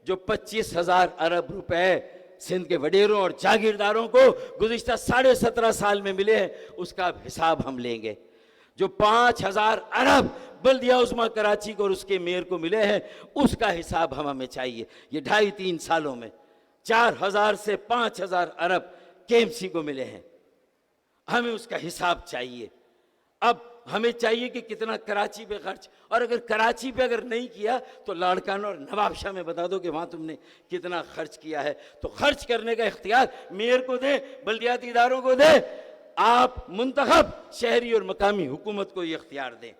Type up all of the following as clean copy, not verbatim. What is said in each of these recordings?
جو 25,000 ارب روپے سندھ کے وڈیروں اور جاگیرداروں کو گزشتہ 17.5 سال میں ملے ہیں، اس کا حساب ہم لیں گے۔ جو 5,000 ارب بلدیہ عظمیٰ کراچی کو اور اس کے میئر کو ملے ہیں، اس کا حساب ہمیں چاہیے۔ یہ 2.5-3 سالوں میں 4,000 سے 5,000 ارب KMC کو ملے ہیں، ہمیں اس کا حساب چاہیے۔ اب ہمیں چاہیے کہ کتنا کراچی پہ خرچ، اور اگر کراچی پہ اگر نہیں کیا تو لاڑکانہ اور نواب شاہ میں بتا دو کہ وہاں تم نے کتنا خرچ کیا ہے۔ تو خرچ کرنے کا اختیار میئر کو دے، بلدیاتی اداروں کو دے، آپ منتخب شہری اور مقامی حکومت کو یہ اختیار دیں۔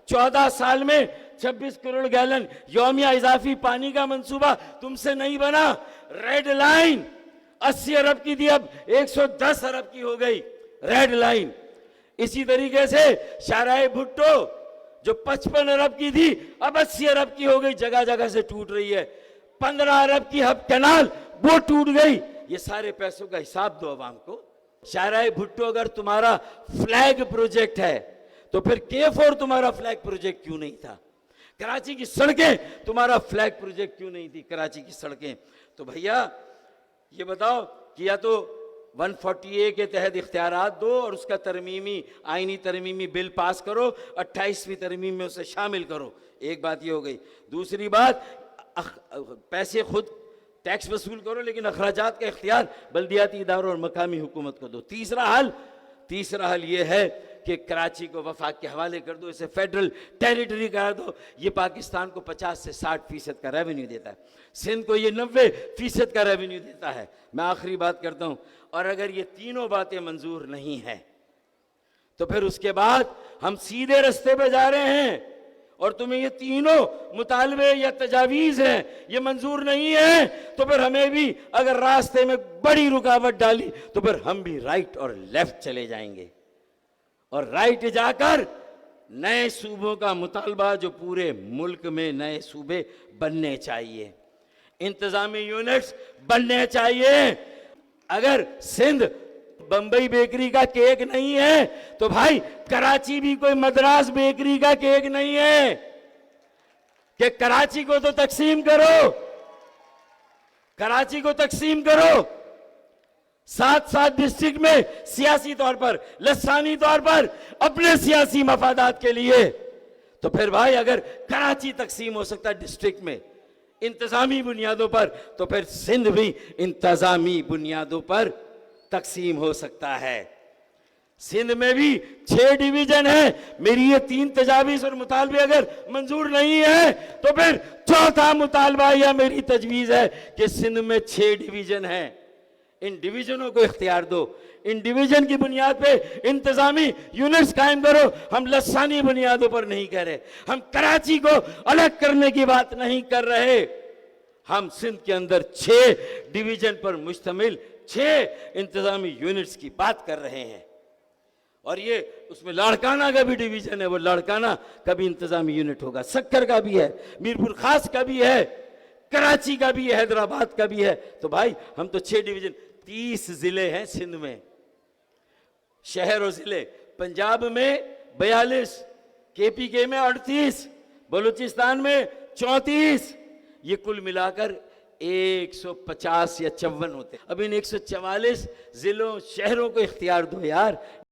14 سال میں 26 کروڑ گیلن یومیہ اضافی پانی کا منصوبہ تم سے نہیں بنا۔ ریڈ لائن 80 ارب کی تھی، اب 110 ارب کی ہو گئی ریڈ لائن۔ اسی طریقے سے شاہراہ بھٹو جو 55 ارب کی تھی، اب 80 ارب کی ہو گئی، جگہ جگہ سے ٹوٹ رہی ہے۔ 15 ارب کی ہب کینال وہ ٹوٹ گئی۔ یہ سارے پیسوں کا حساب دو عوام کو۔ شاہراہ بھٹو اگر تمہارا فلیگ پروجیکٹ ہے تو پھر K4 تمہارا فلیگ پروجیکٹ کیوں نہیں تھا؟ کراچی کی سڑکیں تمہارا فلیگ پروجیکٹ کیوں نہیں تھی؟ کراچی کی سڑکیں تو بھیا یہ بتاؤ کہ یا تو 140A کے تحت اختیارات دو اور اس کا آئینی ترمیمی بل پاس کرو، 28ویں ترمیم میں اسے شامل کرو۔ ایک بات یہ ہو گئی۔ دوسری بات، پیسے خود ٹیکس وصول کرو لیکن اخراجات کا اختیار بلدیاتی اداروں اور مقامی حکومت کو دو۔ تیسرا حل یہ ہے کہ کراچی کو وفاق کے حوالے کر دو، اسے فیڈرل ٹیریٹری قرار دو۔ یہ پاکستان کو 50 سے 60% کا ریونیو دیتا ہے، سندھ کو یہ 90% کا ریونیو دیتا ہے۔ میں آخری بات کرتا ہوں، اور اگر یہ تینوں باتیں منظور نہیں ہیں تو پھر اس کے بعد ہم سیدھے رستے پہ جا رہے ہیں، اور تمہیں یہ تینوں مطالبے یا تجاویز ہیں یہ منظور نہیں ہیں تو پھر ہمیں بھی اگر راستے میں بڑی رکاوٹ ڈالی تو پھر ہم بھی رائٹ اور لیفٹ چلے جائیں گے، اور رائٹ جا کر نئے صوبوں کا مطالبہ جو پورے ملک میں نئے صوبے بننے چاہیے، انتظامی یونٹس بننے چاہیے۔ اگر سندھ بمبئی بیکری کا کیک نہیں ہے تو بھائی کراچی بھی کوئی مدراس بیکری کا کیک نہیں ہے کہ کراچی کو تو تقسیم کرو، کراچی کو تقسیم کرو 7 ڈسٹرکٹ میں سیاسی طور پر، لسانی طور پر اپنے سیاسی مفادات کے لیے۔ تو پھر بھائی اگر کراچی تقسیم ہو سکتا ہے ڈسٹرکٹ میں انتظامی بنیادوں پر، تو پھر سندھ بھی انتظامی بنیادوں پر تقسیم ہو سکتا ہے۔ سندھ میں بھی 6 ڈویژن ہیں۔ میری یہ 3 تجاویز اور مطالبے اگر منظور نہیں ہیں تو پھر چوتھا مطالبہ یا میری تجویز ہے کہ سندھ میں 6 ڈویژن ہیں، ان ڈویژنوں کو اختیار دو، ان ڈویژن کی بنیاد پہ انتظامی یونٹس قائم کرو۔ ہم لسانی بنیادوں پر نہیں کہہ رہے، ہم کراچی کو الگ کرنے کی بات نہیں کر رہے، ہم سندھ کے اندر 6 ڈویژن پر مشتمل 6 انتظامی یونٹس کی بات کر رہے ہیں۔ اور یہ اس میں لاڑکانہ کا بھی ڈویژن ہے، وہ لاڑکانہ کا بھی انتظامی یونٹ ہوگا، سکر کا بھی ہے، میرپور خاص کا بھی ہے، کراچی کا بھی ہے، حیدرآباد کا بھی ہے۔ تو بھائی ہم تو 6 ڈویژن، 30 ضلع ہیں سندھ میں، شہر و ضلع۔ پنجاب میں 42، KPK میں 38، بلوچستان میں 34، یہ کل ملا کر 150 یا 54 ہوتے ہیں۔ اب ان 144 ضلعوں شہروں کو اختیار دو یار۔